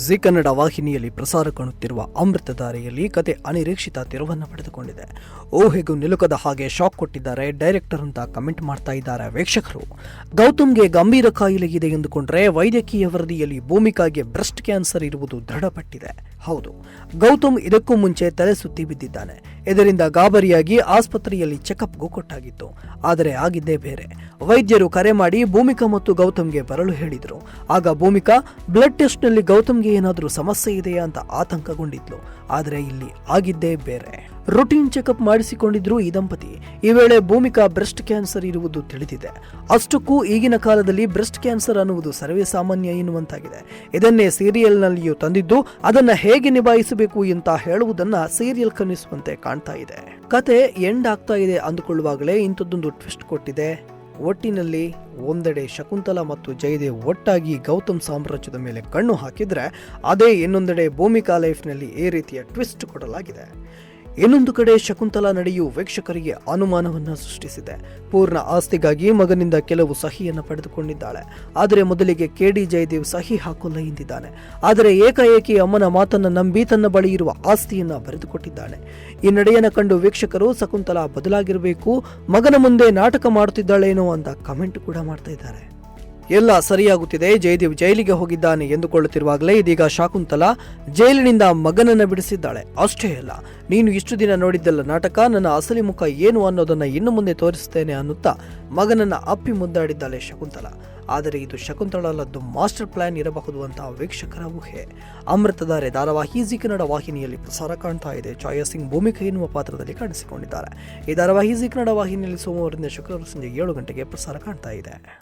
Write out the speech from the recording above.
G Kannada ವಾಹಿನಿಯಲ್ಲಿ ಪ್ರಸಾರ ಕಾಣುತ್ತಿರುವ ಅಮೃತಧಾರೆಯಲ್ಲಿ ಕತೆ ಅನಿರೀಕ್ಷಿತ ತಿರುವನ್ನು ಪಡೆದುಕೊಂಡಿದೆ. ಊಹೆಗೂ ನಿಲುಕದ ಹಾಗೆ ಶಾಕ್ ಕೊಟ್ಟಿದ್ದಾರೆ ಡೈರೆಕ್ಟರ್ ಅಂತ ಕಮೆಂಟ್ ಮಾಡ್ತಾ ಇದ್ದಾರೆ ವೀಕ್ಷಕರು. ಗೌತಮ್ಗೆ ಗಂಭೀರ ಕಾಯಿಲೆ ಇದೆ ಎಂದುಕೊಂಡ್ರೆ ವೈದ್ಯಕೀಯ ವರದಿಯಲ್ಲಿ ಭೂಮಿಕಾಗೆ ಬ್ರೆಸ್ಟ್ ಕ್ಯಾನ್ಸರ್ ಇರುವುದು ದೃಢಪಟ್ಟಿದೆ. ಹೌದು, ಗೌತಮ್ ಇದಕ್ಕೂ ಮುಂಚೆ ತಲೆ ಸುತ್ತಿ ಬಿದ್ದಿದ್ದಾನೆ. ಇದರಿಂದ ಗಾಬರಿಯಾಗಿ ಆಸ್ಪತ್ರೆಯಲ್ಲಿ ಚೆಕಪ್ಗೂ ಕೊಟ್ಟಾಗಿತ್ತು. ಆದರೆ ಆಗಿದ್ದೇ ಬೇರೆ. ವೈದ್ಯರು ಕರೆ ಮಾಡಿ ಭೂಮಿಕಾ ಮತ್ತು ಗೌತಮ್ಗೆ ಬರಲು ಹೇಳಿದ್ರು. ಆಗ ಭೂಮಿಕಾ ಬ್ಲಡ್ ಟೆಸ್ಟ್ನಲ್ಲಿ ಗೌತಮ್ಗೆ ಏನಾದರೂ ಸಮಸ್ಯೆ ಇದೆಯಾ ಅಂತ ಆತಂಕಗೊಂಡಿದ್ಲು. ಆದರೆ ಇಲ್ಲಿ ಆಗಿದ್ದೇ ಬೇರೆ. ರುಟೀನ್ ಚೆಕಪ್ ಮಾಡಿಸಿಕೊಂಡಿದ್ರು ಈ ದಂಪತಿ. ಈ ವೇಳೆ ಭೂಮಿಕಾ ಬ್ರೆಸ್ಟ್ ಕ್ಯಾನ್ಸರ್ ಇರುವುದು ತಿಳಿದಿದೆ. ಅಷ್ಟಕ್ಕೂ ಈಗಿನ ಕಾಲದಲ್ಲಿ ಬ್ರೆಸ್ಟ್ ಕ್ಯಾನ್ಸರ್ ಅನ್ನುವುದು ಸರ್ವೇ ಸಾಮಾನ್ಯ ಎನ್ನುವಂತಾಗಿದೆ. ಇದನ್ನೇ ಸೀರಿಯಲ್ನಲ್ಲಿಯೂ ತಂದಿದ್ದು ಅದನ್ನ ಹೇಗೆ ನಿಭಾಯಿಸಬೇಕು ಅಂತ ಹೇಳುವುದನ್ನ ಸೀರಿಯಲ್ ಕನಿಸುವಂತೆ ಕಾಣ್ತಾ ಇದೆ. ಕತೆ ಎಂಡ್ ಆಗ್ತಾ ಇದೆ ಅಂದುಕೊಳ್ಳುವಾಗಲೇ ಇಂಥದ್ದೊಂದು ಟ್ವಿಸ್ಟ್ ಕೊಟ್ಟಿದೆ. ಒಟ್ಟಿನಲ್ಲಿ ಒಂದೆಡೆ ಶಕುಂತಲಾ ಮತ್ತು ಜಯದೇವ್ ಒಟ್ಟಾಗಿ ಗೌತಮ್ ಸಾಮ್ರಾಜ್ಯದ ಮೇಲೆ ಕಣ್ಣು ಹಾಕಿದ್ರೆ, ಅದೇ ಇನ್ನೊಂದೆಡೆ ಭೂಮಿಕಾ ಲೈಫ್ನಲ್ಲಿ ಈ ರೀತಿಯ ಟ್ವಿಸ್ಟ್ ಕೊಡಲಾಗಿದೆ. ಇನ್ನೊಂದು ಕಡೆ ಶಕುಂತಲಾ ನಡೆಯು ವೀಕ್ಷಕರಿಗೆ ಅನುಮಾನವನ್ನ ಸೃಷ್ಟಿಸಿದೆ. ಪೂರ್ಣ ಆಸ್ತಿಗಾಗಿ ಮಗನಿಂದ ಕೆಲವು ಸಹಿಯನ್ನು ಪಡೆದುಕೊಂಡಿದ್ದಾಳೆ. ಆದರೆ ಮೊದಲಿಗೆ ಕೆಡಿ ಜಯದೇವ್ ಸಹಿ ಹಾಕೋಲ್ಲ ಎಂದಿದ್ದಾನೆ. ಆದರೆ ಏಕಾಏಕಿ ಅಮ್ಮನ ಮಾತನ್ನ ನಂಬಿ ತನ್ನ ಬಳಿ ಇರುವ ಆಸ್ತಿಯನ್ನ ಬರೆದುಕೊಟ್ಟಿದ್ದಾನೆ. ಈ ನಡೆಯನ್ನ ಕಂಡು ವೀಕ್ಷಕರು ಶಕುಂತಲಾ ಬದಲಾಗಿರಬೇಕು, ಮಗನ ಮುಂದೆ ನಾಟಕ ಮಾಡುತ್ತಿದ್ದಾಳೇನೋ ಅಂತ ಕಮೆಂಟ್ ಕೂಡ ಮಾಡ್ತಾ ಇದ್ದಾರೆ. ಎಲ್ಲ ಸರಿಯಾಗುತ್ತಿದೆ, ಜಯದೇವ್ ಜೈಲಿಗೆ ಹೋಗಿದ್ದಾನೆ ಎಂದುಕೊಳ್ಳುತ್ತಿರುವಾಗಲೇ ಇದೀಗ ಶಕುಂತಲಾ ಜೈಲಿನಿಂದ ಮಗನನ್ನ ಬಿಡಿಸಿದ್ದಾಳೆ. ಅಷ್ಟೇ ಅಲ್ಲ, ನೀನು ಇಷ್ಟು ದಿನ ನೋಡಿದ್ದಲ್ಲ ನಾಟಕ, ನನ್ನ ಅಸಲಿ ಮುಖ ಏನು ಅನ್ನೋದನ್ನ ಇನ್ನು ಮುಂದೆ ತೋರಿಸುತ್ತೇನೆ ಅನ್ನುತ್ತಾ ಮಗನನ್ನ ಅಪ್ಪಿ ಮುದ್ದಾಡಿದ್ದಾಳೆ ಶಕುಂತಲಾ. ಆದರೆ ಇದು ಶಕುಂತಲಾಳದ್ದು ಮಾಸ್ಟರ್ ಪ್ಲಾನ್ ಇರಬಹುದು ಅಂತ ವೀಕ್ಷಕರ ಊಹೆ. ಅಮೃತಧಾರೆ ಧಾರಾವಾಹಿ ಜಿ ಕನ್ನಡ ವಾಹಿನಿಯಲ್ಲಿ ಪ್ರಸಾರ ಕಾಣ್ತಾ ಇದೆ. ಛಾಯಾ ಸಿಂಗ್ ಭೂಮಿಕಾ ಎನ್ನುವ ಪಾತ್ರದಲ್ಲಿ ಕಾಣಿಸಿಕೊಂಡಿದ್ದಾರೆ. ಈ ಧಾರಾವಾಹಿ ಜಿ ಕನ್ನಡ ವಾಹಿನಿಯಲ್ಲಿ ಸೋಮವಾರದಿಂದ ಶುಕ್ರವಾರ ಸಂಜೆ 7 ಗಂಟೆಗೆ ಪ್ರಸಾರ ಕಾಣ್ತಾ ಇದೆ.